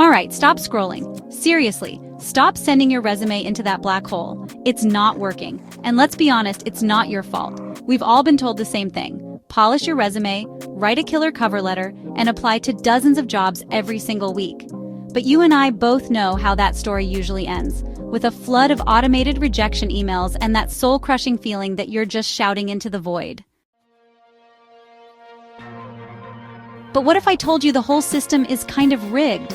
Alright, stop scrolling. Seriously, stop sending your resume into that black hole. It's not working. And let's be honest, it's not your fault. We've all been told the same thing. Polish your resume, write a killer cover letter, and apply to dozens of jobs every single week. But you and I both know how that story usually ends, with a flood of automated rejection emails and that soul-crushing feeling that you're just shouting into the void. But what if I told you the whole system is kind of rigged?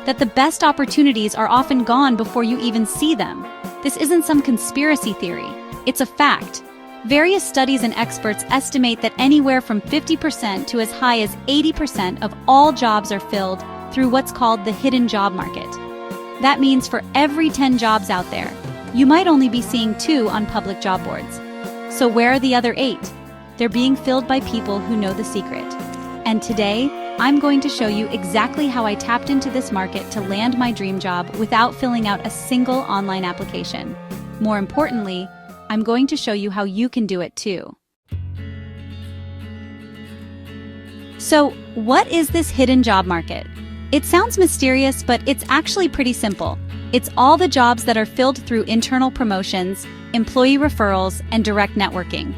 That the best opportunities are often gone before you even see them? This isn't some conspiracy theory. It's a fact. Various studies and experts estimate that anywhere from 50% to as high as 80% of all jobs are filled through what's called the hidden job market. That means for every 10 jobs out there, you might only be seeing 2 on public job boards. So where are the other 8? They're being filled by people who know the secret. And today, I'm going to show you exactly how I tapped into this market to land my dream job without filling out a single online application. More importantly, I'm going to show you how you can do it too. So, what is this hidden job market? It sounds mysterious, but it's actually pretty simple. It's all the jobs that are filled through internal promotions, employee referrals, and direct networking.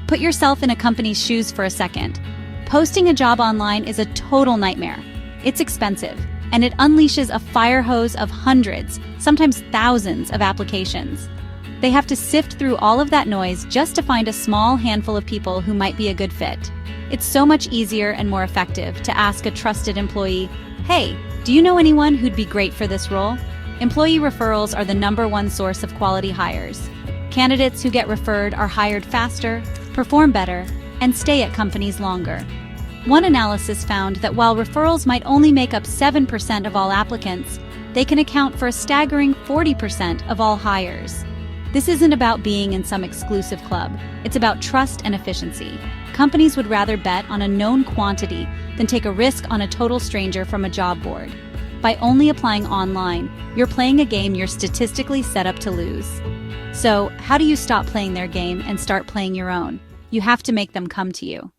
Put yourself in a company's shoes for a second. Posting a job online is a total nightmare. It's expensive, and it unleashes a fire hose of hundreds, sometimes thousands of applications. They have to sift through all of that noise just to find a small handful of people who might be a good fit. It's so much easier and more effective to ask a trusted employee, "Hey, do you know anyone who'd be great for this role?" Employee referrals are the #1 source of quality hires. Candidates who get referred are hired faster, perform better, and stay at companies longer. One analysis found that while referrals might only make up 7% of all applicants, they can account for a staggering 40% of all hires. This isn't about being in some exclusive club. It's about trust and efficiency. Companies would rather bet on a known quantity than take a risk on a total stranger from a job board. By only applying online, you're playing a game you're statistically set up to lose. So, how do you stop playing their game and start playing your own? You have to make them come to you.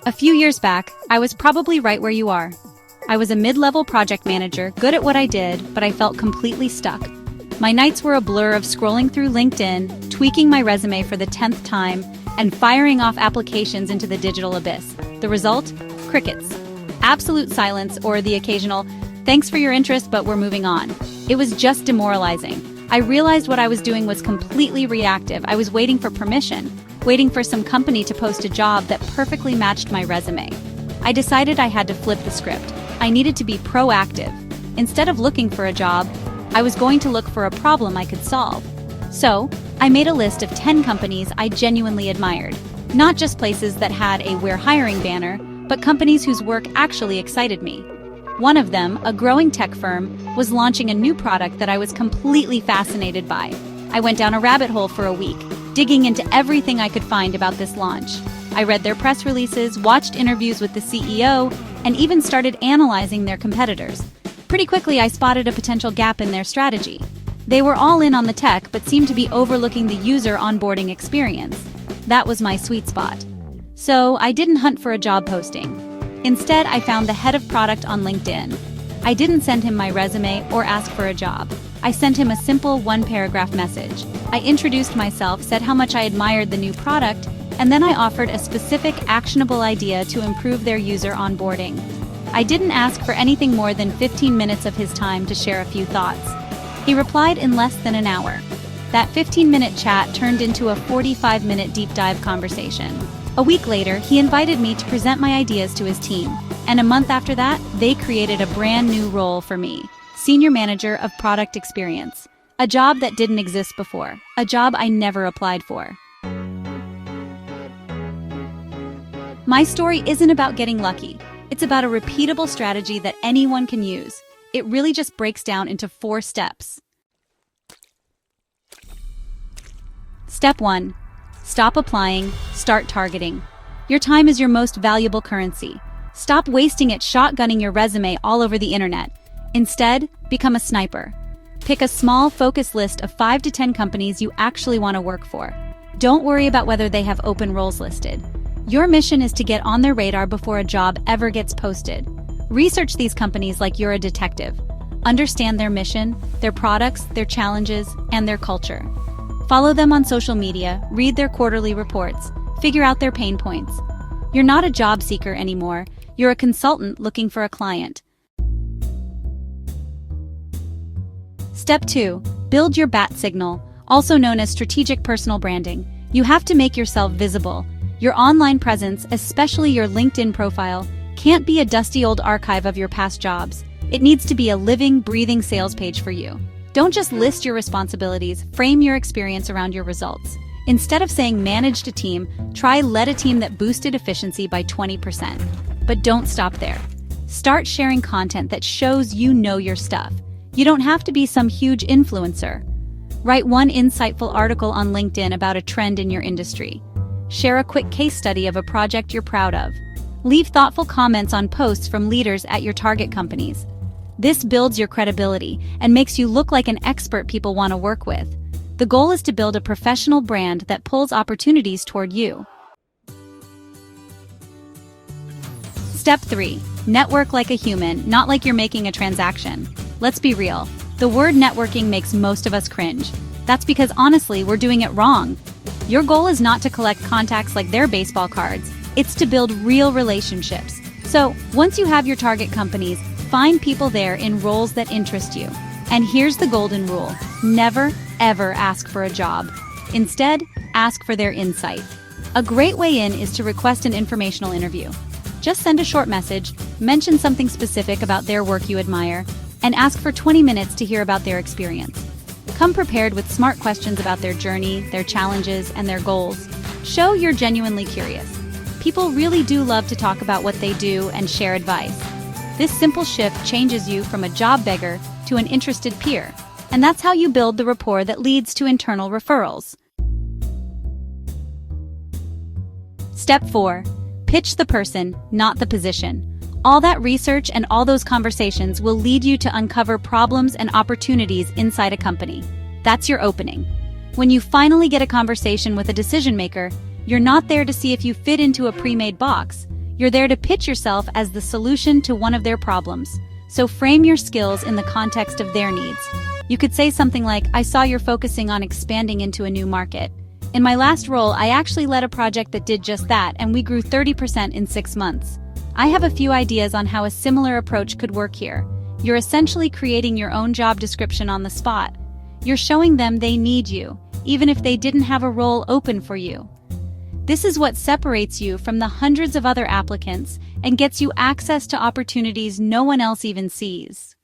A few years back, I was probably right where you are. I was a mid-level project manager, good at what I did, but I felt completely stuck. My nights were a blur of scrolling through LinkedIn, tweaking my resume for the 10th time, and firing off applications into the digital abyss. The result? Crickets. Absolute silence, or the occasional, "Thanks for your interest, but we're moving on." It was just demoralizing. I realized what I was doing was completely reactive. I was waiting for permission, waiting for some company to post a job that perfectly matched my resume. I decided I had to flip the script. I needed to be proactive. Instead of looking for a job, I was going to look for a problem I could solve. So, I made a list of 10 companies I genuinely admired. Not just places that had a "We're hiring" banner, but companies whose work actually excited me. One of them, a growing tech firm, was launching a new product that I was completely fascinated by. I went down a rabbit hole for a week, digging into everything I could find about this launch. I read their press releases, watched interviews with the CEO, and even started analyzing their competitors. Pretty quickly, I spotted a potential gap in their strategy. They were all in on the tech, but seemed to be overlooking the user onboarding experience. That was my sweet spot. So I didn't hunt for a job posting. Instead, I found the head of product on LinkedIn. I didn't send him my resume or ask for a job. I sent him a simple 1-paragraph message. I introduced myself, said how much I admired the new product, and then I offered a specific, actionable idea to improve their user onboarding. I didn't ask for anything more than 15 minutes of his time to share a few thoughts. He replied in less than an hour. That 15-minute chat turned into a 45-minute deep dive conversation. A week later, he invited me to present my ideas to his team, and a month after that, they created a brand new role for me, Senior Manager of Product Experience, a job that didn't exist before, a job I never applied for. My story isn't about getting lucky. It's about a repeatable strategy that anyone can use. It really just breaks down into 4 steps. Step 1. Stop applying, start targeting. Your time is your most valuable currency. Stop wasting it shotgunning your resume all over the internet. Instead, become a sniper. Pick a small, focused list of 5 to 10 companies you actually want to work for. Don't worry about whether they have open roles listed. Your mission is to get on their radar before a job ever gets posted. Research these companies like you're a detective. Understand their mission, their products, their challenges, and their culture. Follow them on social media, read their quarterly reports, figure out their pain points. You're not a job seeker anymore, you're a consultant looking for a client. Step 2. Build your bat signal, also known as strategic personal branding. You have to make yourself visible. Your online presence, especially your LinkedIn profile, can't be a dusty old archive of your past jobs. It needs to be a living, breathing sales page for you. Don't just list your responsibilities, frame your experience around your results. Instead of saying managed a team, try led a team that boosted efficiency by 20%. But don't stop there. Start sharing content that shows you know your stuff. You don't have to be some huge influencer. Write one insightful article on LinkedIn about a trend in your industry. Share a quick case study of a project you're proud of. Leave thoughtful comments on posts from leaders at your target companies. This builds your credibility and makes you look like an expert people want to work with. The goal is to build a professional brand that pulls opportunities toward you. Step 3. Network like a human, not like you're making a transaction. Let's be real. The word networking makes most of us cringe. That's because honestly, we're doing it wrong. Your goal is not to collect contacts like their baseball cards. It's to build real relationships. So, once you have your target companies, find people there in roles that interest you. And here's the golden rule. Never, ever ask for a job. Instead, ask for their insight. A great way in is to request an informational interview. Just send a short message, mention something specific about their work you admire, and ask for 20 minutes to hear about their experience. Come prepared with smart questions about their journey, their challenges, and their goals. Show you're genuinely curious. People really do love to talk about what they do and share advice. This simple shift changes you from a job beggar to an interested peer, and that's how you build the rapport that leads to internal referrals. Step 4. Pitch the person, not the position. All that research and all those conversations will lead you to uncover problems and opportunities inside a company. That's your opening. When you finally get a conversation with a decision maker, you're not there to see if you fit into a pre-made box. You're there to pitch yourself as the solution to one of their problems. So frame your skills in the context of their needs. You could say something like, I saw you're focusing on expanding into a new market. In my last role, I actually led a project that did just that, and we grew 30% in 6 months. I have a few ideas on how a similar approach could work here. You're essentially creating your own job description on the spot. You're showing them they need you, even if they didn't have a role open for you. This is what separates you from the hundreds of other applicants and gets you access to opportunities no one else even sees.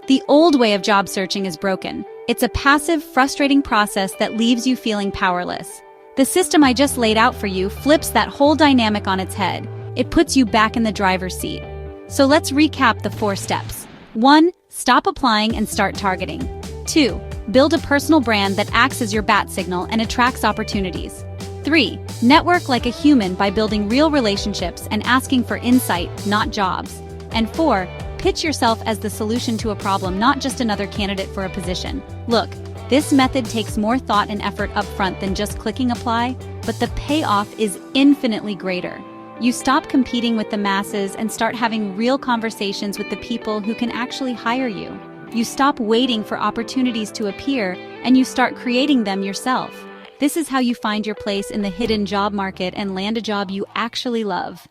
The old way of job searching is broken. It's a passive, frustrating process that leaves you feeling powerless. The system I just laid out for you flips that whole dynamic on its head. It puts you back in the driver's seat. So let's recap the 4 steps. 1. Stop applying and start targeting. 2. Build a personal brand that acts as your bat signal and attracts opportunities. 3. Network like a human by building real relationships and asking for insight, not jobs. And 4. Pitch yourself as the solution to a problem, not just another candidate for a position. Look, this method takes more thought and effort upfront than just clicking apply, but the payoff is infinitely greater. You stop competing with the masses and start having real conversations with the people who can actually hire you. You stop waiting for opportunities to appear, and you start creating them yourself. This is how you find your place in the hidden job market and land a job you actually love.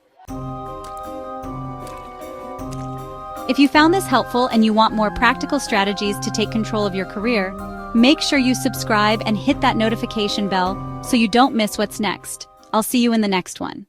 If you found this helpful and you want more practical strategies to take control of your career, make sure you subscribe and hit that notification bell so you don't miss what's next. I'll see you in the next one.